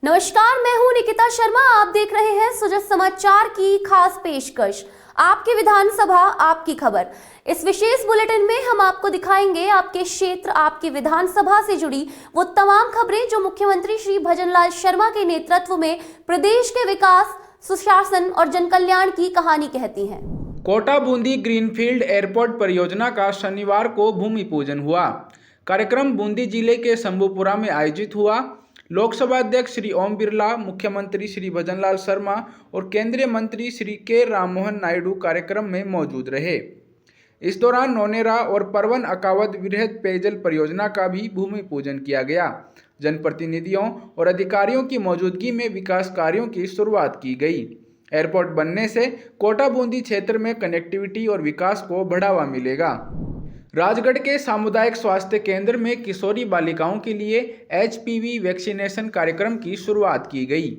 नमस्कार, मैं हूं निकिता शर्मा। आप देख रहे हैं सुजस समाचार की खास पेशकश, आपकी विधानसभा आपकी खबर। इस विशेष बुलेटिन में हम आपको दिखाएंगे आपके क्षेत्र, आपकी विधानसभा से जुड़ी वो तमाम खबरें जो मुख्यमंत्री श्री भजनलाल शर्मा के नेतृत्व में प्रदेश के विकास, सुशासन और जनकल्याण की कहानी कहती हैं। कोटा बूंदी ग्रीनफील्ड एयरपोर्ट परियोजना का शनिवार को भूमि पूजन हुआ। कार्यक्रम बूंदी जिले के शंभूपुरा में आयोजित हुआ। लोकसभा अध्यक्ष श्री ओम बिरला, मुख्यमंत्री श्री भजनलाल शर्मा और केंद्रीय मंत्री श्री के राममोहन नायडू कार्यक्रम में मौजूद रहे। इस दौरान नौनेरा और परवन अकावद वृहद पेयजल परियोजना का भी भूमि पूजन किया गया। जनप्रतिनिधियों और अधिकारियों की मौजूदगी में विकास कार्यों की शुरुआत की गई। एयरपोर्ट बनने से कोटा बूंदी क्षेत्र में कनेक्टिविटी और विकास को बढ़ावा मिलेगा। राजगढ़ के सामुदायिक स्वास्थ्य केंद्र में किशोरी बालिकाओं के लिए HPV वैक्सीनेशन कार्यक्रम की शुरुआत की गई।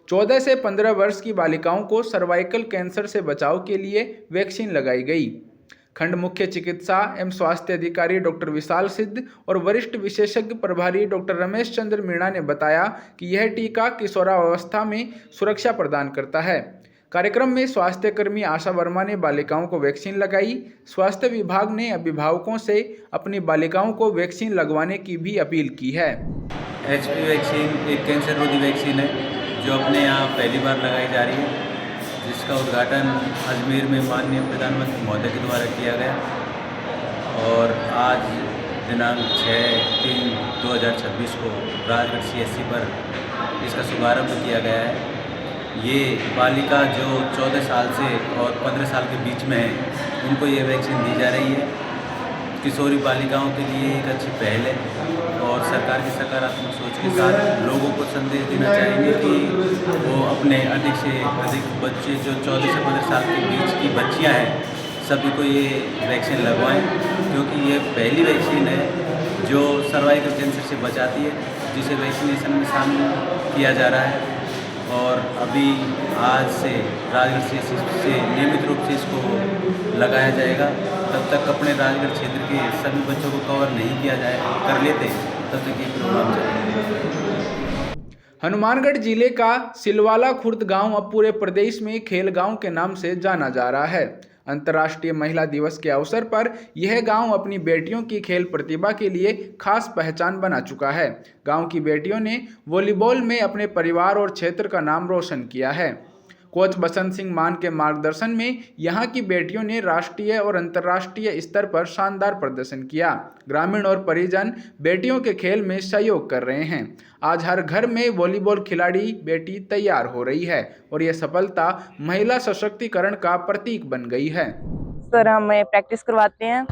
14 से 15 वर्ष की बालिकाओं को सर्वाइकल कैंसर से बचाव के लिए वैक्सीन लगाई गई। खंड मुख्य चिकित्सा एवं स्वास्थ्य अधिकारी डॉक्टर विशाल सिद्ध और वरिष्ठ विशेषज्ञ प्रभारी डॉक्टर रमेश चंद्र मीणा ने बताया कि यह टीका किशोरावस्था में सुरक्षा प्रदान करता है। कार्यक्रम में स्वास्थ्यकर्मी आशा वर्मा ने बालिकाओं को वैक्सीन लगाई। स्वास्थ्य विभाग ने अभिभावकों से अपनी बालिकाओं को वैक्सीन लगवाने की भी अपील की है। HPV वैक्सीन एक कैंसर रोधी वैक्सीन है जो अपने यहाँ पहली बार लगाई जा रही है, जिसका उद्घाटन अजमेर में माननीय प्रधानमंत्री महोदय के द्वारा किया गया और आज दिनांक 6/3/2026 को राजगढ़ CSC पर इसका शुभारंभ किया गया है। ये बालिका जो 14 साल से और 15 साल के बीच में है, उनको ये वैक्सीन दी जा रही है। किशोरी बालिकाओं के लिए एक अच्छी पहल है और सरकार की सकारात्मक सोच के साथ लोगों को संदेश देना चाहेंगे कि वो अपने अधिक से अधिक बच्चे जो 14 से 15 साल के बीच की बच्चियां हैं, सभी को ये वैक्सीन लगवाएं, क्योंकि ये पहली वैक्सीन है जो सर्वाइकल कैंसर से बचाती है, जिसे वैक्सीनेशन में शामिल किया जा रहा है। और अभी आज से राजगढ़ CSC से नियमित रूप से इसको लगाया जाएगा। तब तक अपने राजगढ़ क्षेत्र के सभी बच्चों को कवर नहीं किया कर लेते, तब तक ये प्रोग्राम चलेगा। हनुमानगढ़ जिले का सिलवाला खुर्द गांव अब पूरे प्रदेश में खेल गांव के नाम से जाना जा रहा है। अंतर्राष्ट्रीय महिला दिवस के अवसर पर यह गांव अपनी बेटियों की खेल प्रतिभा के लिए खास पहचान बना चुका है। गांव की बेटियों ने वॉलीबॉल में अपने परिवार और क्षेत्र का नाम रोशन किया है। कोच बसंत सिंह मान के मार्गदर्शन में यहां की बेटियों ने राष्ट्रीय और अंतर्राष्ट्रीय स्तर पर शानदार प्रदर्शन किया। ग्रामीण और परिजन बेटियों के खेल में सहयोग कर रहे हैं। आज हर घर में वॉलीबॉल खिलाड़ी बेटी तैयार हो रही है और यह सफलता महिला सशक्तिकरण का प्रतीक बन गई है। सर, हमें प्रैक्टिस करवाते हैं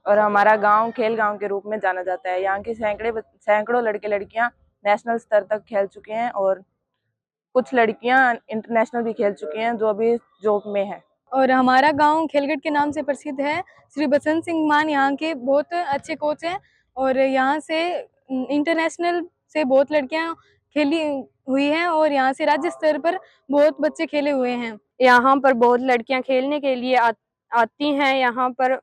और हमारा गांव खेल गांव के रूप में जाना जाता है। यहाँ के सैकड़ों लड़के लड़कियां नेशनल स्तर तक खेल चुके हैं और कुछ लड़कियां इंटरनेशनल भी खेल चुकी हैं जो अभी जॉब में है। और हमारा गांव खेलगढ़ के नाम से प्रसिद्ध है। श्री बसंत सिंह मान यहाँ के बहुत अच्छे कोच हैं और यहाँ से इंटरनेशनल से बहुत लड़कियां खेली हुई हैं और यहाँ से राज्य स्तर पर बहुत बच्चे खेले हुए हैं। यहाँ पर बहुत लड़कियां खेलने के लिए आती हैं। यहाँ पर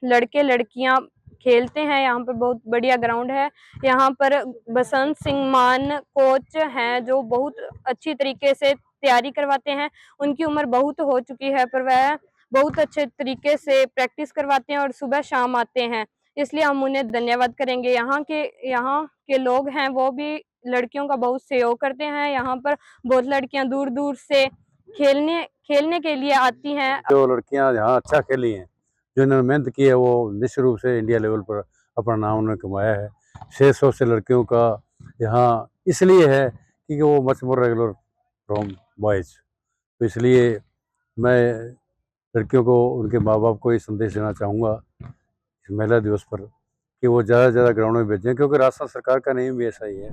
लड़के लड़कियां खेलते हैं। यहाँ पर बहुत बढ़िया ग्राउंड है। यहाँ पर बसंत सिंह मान कोच हैं जो बहुत अच्छी तरीके से तैयारी करवाते हैं। उनकी उम्र बहुत हो चुकी है पर वह बहुत अच्छे तरीके से प्रैक्टिस करवाते हैं और सुबह शाम आते हैं, इसलिए हम उन्हें धन्यवाद करेंगे। यहाँ के लोग हैं वो भी लड़कियों का बहुत सहयोग करते हैं। यहाँ पर बहुत लड़कियां दूर दूर से खेलने के लिए आती हैं। जो लड़कियां यहाँ अच्छा खेली हैं, जो इन्होंने मेहनत की है, वो निश्चित रूप से इंडिया लेवल पर अपना नाम उन्होंने कमाया है। 600 से लड़कियों का यहाँ इसलिए है क्योंकि वो much more regular from boys, तो इसलिए मैं लड़कियों को, उनके माँ बाप को ये संदेश देना चाहूँगा इस महिला दिवस पर कि वो ज़्यादा से ज़्यादा ग्राउंड में भेजें, क्योंकि राजस्थान सरकार का नियम भी ऐसा ही है।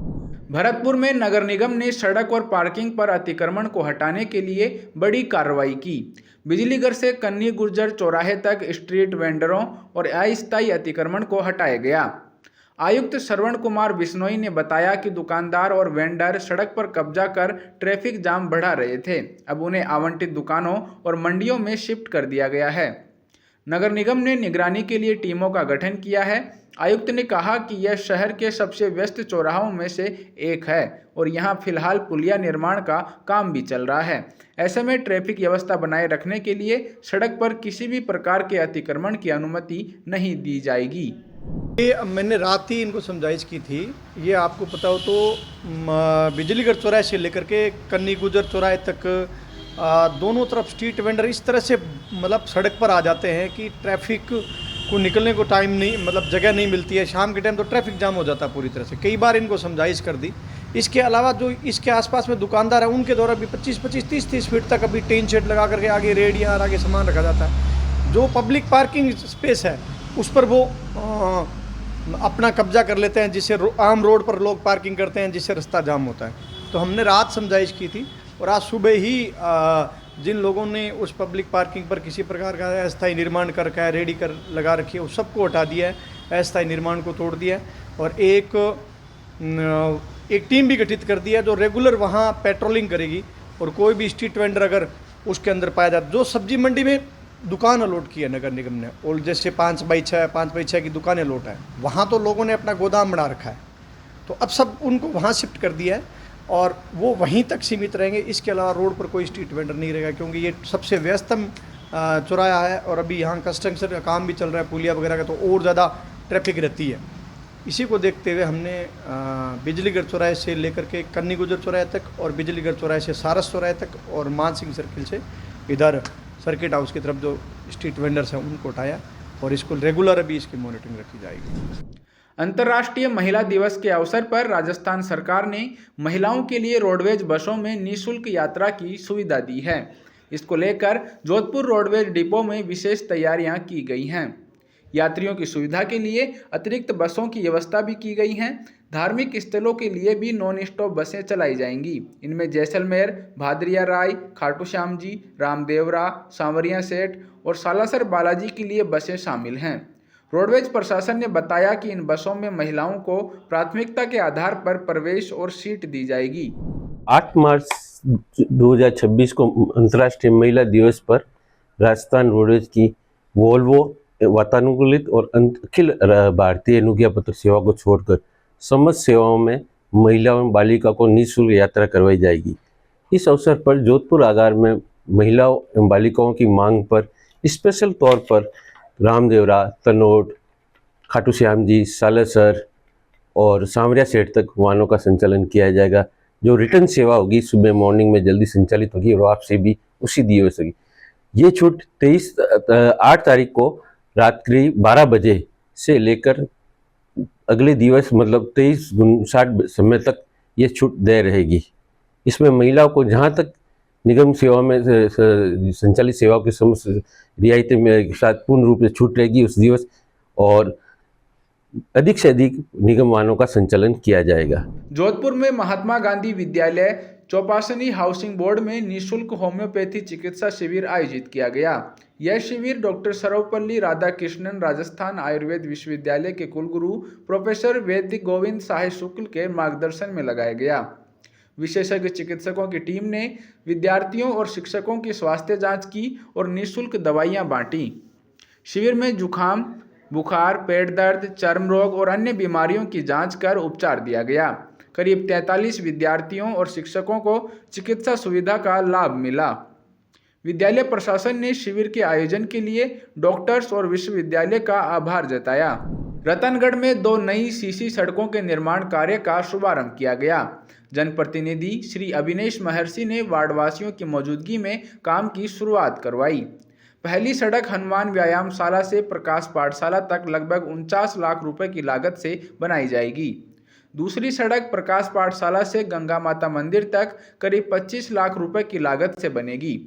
भरतपुर में नगर निगम ने सड़क और पार्किंग पर अतिक्रमण को हटाने के लिए बड़ी कार्रवाई की। बिजलीघर से कन्नी गुर्जर चौराहे तक स्ट्रीट वेंडरों और अस्थायी अतिक्रमण को हटाया गया। आयुक्त श्रवण कुमार बिश्नोई ने बताया कि दुकानदार और वेंडर सड़क पर कब्जा कर ट्रैफिक जाम बढ़ा रहे थे। अब उन्हें आवंटित दुकानों और मंडियों में शिफ्ट कर दिया गया है। नगर निगम ने निगरानी के लिए टीमों का गठन किया है। आयुक्त ने कहा कि यह शहर के सबसे व्यस्त चौराहों में से एक है और यहां फिलहाल पुलिया निर्माण का काम भी चल रहा है। ऐसे में ट्रैफिक व्यवस्था बनाए रखने के लिए सड़क पर किसी भी प्रकार के अतिक्रमण की अनुमति नहीं दी जाएगी। ये मैंने रात ही इनको समझाइश की थी। ये आपको पता हो तो बिजलीगढ़ चौराहे से लेकर के कन्नी गुजर चौराहे तक दोनों तरफ स्ट्रीट वेंडर इस तरह से मतलब सड़क पर आ जाते हैं कि ट्रैफिक को निकलने को टाइम नहीं, मतलब जगह नहीं मिलती है। शाम के टाइम तो ट्रैफिक जाम हो जाता है पूरी तरह से। कई बार इनको समझाइश कर दी। इसके अलावा जो इसके आसपास में दुकानदार है उनके द्वारा भी 25-25, 30-30 फीट तक अभी टेन शेड लगा करके आगे रेडियाँ और आगे सामान रखा जाता है। जो पब्लिक पार्किंग स्पेस है उस पर वो अपना कब्जा कर लेते हैं, जिससे आम रोड पर लोग पार्किंग करते हैं, जिससे रास्ता जाम होता है। तो हमने रात समझाइश की थी और आज सुबह ही जिन लोगों ने उस पब्लिक पार्किंग पर किसी प्रकार का अस्थायी निर्माण कर रखा है, रेडी कर लगा रखी है, उस सबको हटा दिया है, अस्थायी निर्माण को तोड़ दिया है और एक टीम भी गठित कर दी है जो रेगुलर वहाँ पेट्रोलिंग करेगी। और कोई भी स्ट्रीट वेंडर अगर उसके अंदर पाया जाता, जो सब्जी मंडी में दुकान अलॉट की है नगर निगम ने, और जैसे 5x6 की दुकानें अलॉट है, वहाँ तो लोगों ने अपना गोदाम बना रखा है, तो अब सब उनको वहाँ शिफ्ट कर दिया है और वो वहीं तक सीमित रहेंगे। इसके अलावा रोड पर कोई स्ट्रीट वेंडर नहीं रहेगा, क्योंकि ये सबसे व्यस्तम चौराहा है और अभी यहाँ कंस्ट्रक्शन का काम भी चल रहा है पुलिया वगैरह का, तो और ज़्यादा ट्रैफिक रहती है। इसी को देखते हुए हमने बिजलीगढ़ चौराहे से लेकर के कन्नी गुजर चौराहे तक और बिजलीगढ़ चौराहे से सारस चौराहे तक और मान सिंह सर्किल से इधर सर्किट हाउस की तरफ जो स्ट्रीट वेंडर्स हैं उनको उठाया और इसको रेगुलर अभी इसकी मॉनिटरिंग रखी जाएगी। अंतर्राष्ट्रीय महिला दिवस के अवसर पर राजस्थान सरकार ने महिलाओं के लिए रोडवेज बसों में निःशुल्क यात्रा की सुविधा दी है। इसको लेकर जोधपुर रोडवेज डिपो में विशेष तैयारियां की गई हैं। यात्रियों की सुविधा के लिए अतिरिक्त बसों की व्यवस्था भी की गई है। धार्मिक स्थलों के लिए भी नॉन स्टॉप बसें चलाई जाएंगी। इनमें जैसलमेर, भादरिया राय, खाटू श्याम जी, रामदेवरा, सांवरिया सेठ और सालासर बालाजी के लिए बसें शामिल हैं। रोडवेज प्रशासन ने बताया कि इन बसों में महिलाओं को प्राथमिकता के आधार पर प्रवेश और सीट दी जाएगी। 8 मार्च 2026 को अंतर्राष्ट्रीय महिला दिवस पर राजस्थान रोडवेज की वोल्वो वातानुकूलित और अखिल भारतीय अनुज्ञा पत्र सेवा को छोड़कर समस्त सेवाओं में महिलाओं एवं बालिका को निःशुल्क यात्रा करवाई जाएगी। इस अवसर पर जोधपुर आगार में महिलाओं एवं बालिकाओं की मांग पर स्पेशल तौर पर रामदेवरा, तनोट, खाटू श्याम जी, सालासर और सांवरिया सेठ तक वाहनों का संचालन किया जाएगा। जो रिटर्न सेवा होगी सुबह मॉर्निंग में जल्दी संचालित होगी और वापसी भी उसी दी हो सकेगी। ये छूट 8 तारीख को रात्रि 12 बजे से लेकर अगले दिवस मतलब 23:59 समय तक ये छूट दे रहेगी। इसमें महिलाओं को जहाँ तक निगम सेवा में संचालित सेवाओं की समस्त रियायतें में साथ पूर्ण रूप से छूट रहेगी उस दिवस और अधिक से अधिक निगम वाहनों का संचालन किया जाएगा। जोधपुर में महात्मा गांधी विद्यालय चौपासनी हाउसिंग बोर्ड में निःशुल्क होम्योपैथी चिकित्सा शिविर आयोजित किया गया। यह शिविर डॉक्टर सर्वपल्ली राधाकृष्णन राजस्थान आयुर्वेद विश्वविद्यालय के कुलगुरु प्रोफेसर वैद्य गोविंद साहे शुक्ल के मार्गदर्शन में लगाया गया। विशेषज्ञ चिकित्सकों की टीम ने विद्यार्थियों और शिक्षकों की स्वास्थ्य जांच की और निःशुल्क दवाइयां बांटी। शिविर में जुखाम, बुखार, पेट दर्द, चर्म रोग और अन्य बीमारियों की जांच कर उपचार दिया गया। करीब 43 विद्यार्थियों और शिक्षकों को चिकित्सा सुविधा का लाभ मिला। विद्यालय प्रशासन ने शिविर के आयोजन के लिए डॉक्टर्स और विश्वविद्यालय का आभार जताया। रतनगढ़ में 2 नई सीसी सड़कों के निर्माण कार्य का शुभारंभ किया गया। जनप्रतिनिधि श्री अभिनेश महर्षि ने वार्डवासियों की मौजूदगी में काम की शुरुआत करवाई। पहली सड़क हनुमान व्यायामशाला से प्रकाश पाठशाला तक लगभग 49 लाख रुपए की लागत से बनाई जाएगी। दूसरी सड़क प्रकाश पाठशाला से गंगा माता मंदिर तक करीब 25 लाख रुपए की लागत से बनेगी।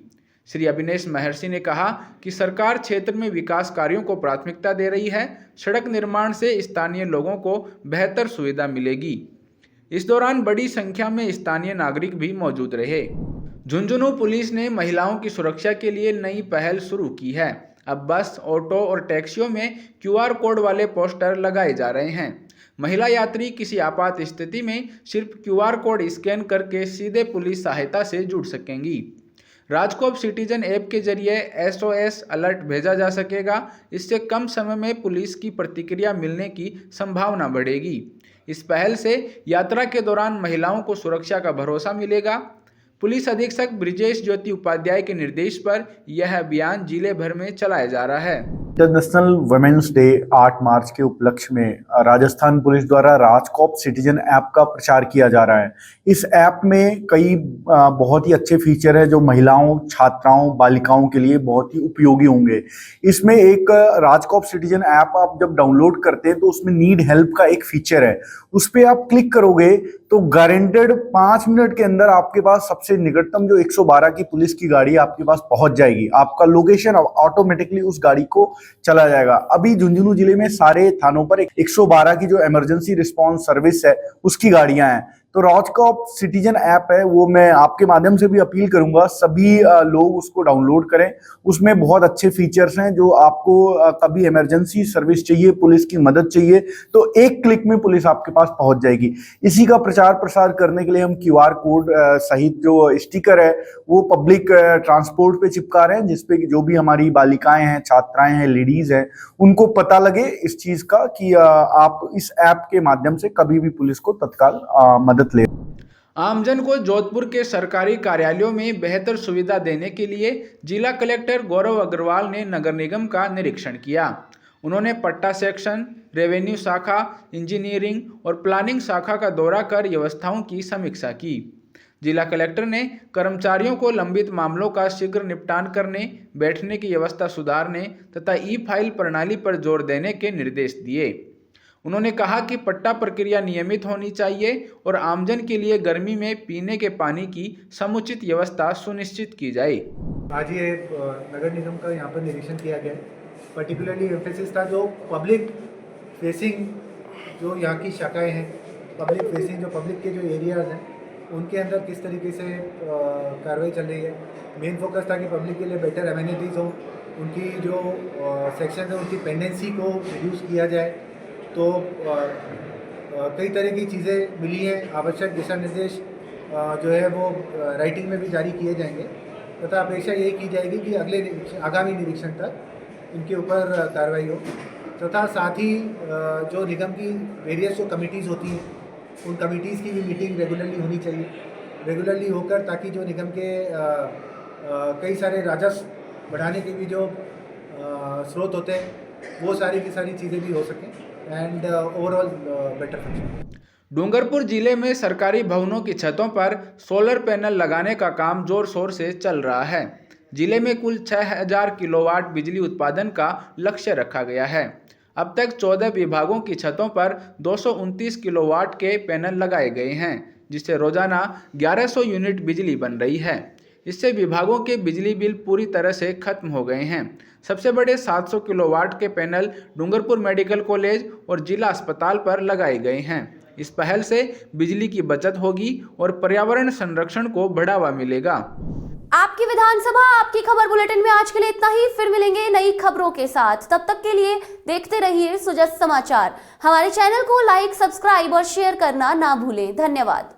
श्री अभिनेश महर्षि ने कहा कि सरकार क्षेत्र में विकास कार्यों को प्राथमिकता दे रही है। सड़क निर्माण से स्थानीय लोगों को बेहतर सुविधा मिलेगी। इस दौरान बड़ी संख्या में स्थानीय नागरिक भी मौजूद रहे। झुंझुनू पुलिस ने महिलाओं की सुरक्षा के लिए नई पहल शुरू की है। अब बस, ऑटो और टैक्सियों में QR कोड वाले पोस्टर लगाए जा रहे हैं। महिला यात्री किसी आपात स्थिति में सिर्फ QR कोड स्कैन करके सीधे पुलिस सहायता से जुड़ सकेंगी। राजकोप सिटीजन ऐप के जरिए SOS अलर्ट भेजा जा सकेगा। इससे कम समय में पुलिस की प्रतिक्रिया मिलने की संभावना बढ़ेगी। इस पहल से यात्रा के दौरान महिलाओं को सुरक्षा का भरोसा मिलेगा। पुलिस अधीक्षक ब्रिजेश ज्योति उपाध्याय के निर्देश पर यह अभियान जिले भर में चलाया जा रहा है। इंटरनेशनल वुमेन्स डे 8 मार्च के उपलक्ष्य में राजस्थान पुलिस द्वारा राजकॉप सिटीजन ऐप का प्रचार किया जा रहा है। इस ऐप में कई बहुत ही अच्छे फीचर है जो महिलाओं, छात्राओं, बालिकाओं के लिए बहुत ही उपयोगी होंगे। इसमें एक राजकॉप सिटीजन ऐप आप जब डाउनलोड करते हैं तो उसमें नीड हेल्प का एक फीचर है, उस पर आप क्लिक करोगे तो गारंटेड 5 मिनट के अंदर आपके पास सबसे निकटतम जो 112 की पुलिस की गाड़ी आपके पास पहुंच जाएगी। आपका लोकेशन ऑटोमेटिकली उस गाड़ी को चला जाएगा। अभी झुंझुनू जिले में सारे थानों पर 112 की जो इमरजेंसी रिस्पांस सर्विस है उसकी गाड़ियां हैं। तो राजकॉप सिटीजन ऐप है वो मैं आपके माध्यम से भी अपील करूंगा सभी लोग उसको डाउनलोड करें। उसमें बहुत अच्छे फीचर्स हैं जो आपको कभी इमरजेंसी सर्विस चाहिए, पुलिस की मदद चाहिए तो एक क्लिक में पुलिस आपके पास पहुंच जाएगी। इसी का प्रचार प्रसार करने के लिए हम QR कोड सहित जो स्टिकर है वो पब्लिक ट्रांसपोर्ट पे चिपका रहे हैं, जिसपे जो भी हमारी बालिकाएं हैं, छात्राएं हैं, लेडीज हैं, उनको पता लगे इस चीज का कि आप इस ऐप के माध्यम से कभी भी पुलिस को तत्काल मदद ले। आमजन को जोधपुर के सरकारी कार्यालयों में बेहतर सुविधा देने के लिए जिला कलेक्टर गौरव अग्रवाल ने नगर निगम का निरीक्षण किया। उन्होंने पट्टा सेक्शन, रेवेन्यू शाखा, इंजीनियरिंग और प्लानिंग शाखा का दौरा कर व्यवस्थाओं की समीक्षा की। जिला कलेक्टर ने कर्मचारियों को लंबित मामलों का शीघ्र निपटान करने, बैठने की व्यवस्था सुधारने तथा ई-फाइल प्रणाली पर जोर देने के निर्देश दिए। उन्होंने कहा कि पट्टा प्रक्रिया नियमित होनी चाहिए और आमजन के लिए गर्मी में पीने के पानी की समुचित व्यवस्था सुनिश्चित की जाए। आज ये नगर निगम का यहाँ पर निरीक्षण किया गया, पर्टिकुलरली एम्फेसिस था जो पब्लिक फेसिंग जो यहाँ की शाखाएं हैं, पब्लिक फेसिंग जो पब्लिक के जो एरियाज़ हैं उनके अंदर किस तरीके से कार्रवाई चल रही है। मेन फोकस था कि पब्लिक के लिए बेटर एमिनिटीज़ हो, उनकी जो सेक्शन है उनकी पेंडेंसी को रिड्यूस किया जाए। तो कई तरह की चीज़ें मिली हैं। आवश्यक दिशा निर्देश जो है वो राइटिंग में भी जारी किए जाएंगे तथा अपेक्षा यही की जाएगी कि आगामी निरीक्षण तक इनके ऊपर कार्रवाई हो तथा साथ ही जो निगम की वेरियस जो कमिटीज़ होती हैं उन कमिटीज़ की भी मीटिंग रेगुलरली होनी चाहिए, रेगुलरली होकर ताकि जो निगम के कई सारे राजस्व बढ़ाने के भी जो स्रोत होते हैं वो सारी की सारी चीज़ें भी हो सकें and overall better function. Dungarpur जिले में सरकारी भवनों की छतों पर सोलर पैनल लगाने का काम जोर शोर से चल रहा है। जिले में कुल 6000 किलोवाट बिजली उत्पादन का लक्ष्य रखा गया है। अब तक 14 विभागों की छतों पर 229 किलोवाट के पैनल लगाए गए हैं, जिससे रोजाना 1100 यूनिट बिजली बन रही है। इससे विभागों के बिजली बिल पूरी तरह से खत्म हो गए हैं। सबसे बड़े 700 किलोवाट के पैनल डूंगरपुर मेडिकल कॉलेज और जिला अस्पताल पर लगाए गए हैं। इस पहल से बिजली की बचत होगी और पर्यावरण संरक्षण को बढ़ावा मिलेगा। आपकी विधानसभा आपकी खबर बुलेटिन में आज के लिए इतना ही। फिर मिलेंगे नई खबरों के साथ। तब तक के लिए देखते रहिए सुजस समाचार। हमारे चैनल को लाइक, सब्सक्राइब और शेयर करना ना भूलें। धन्यवाद।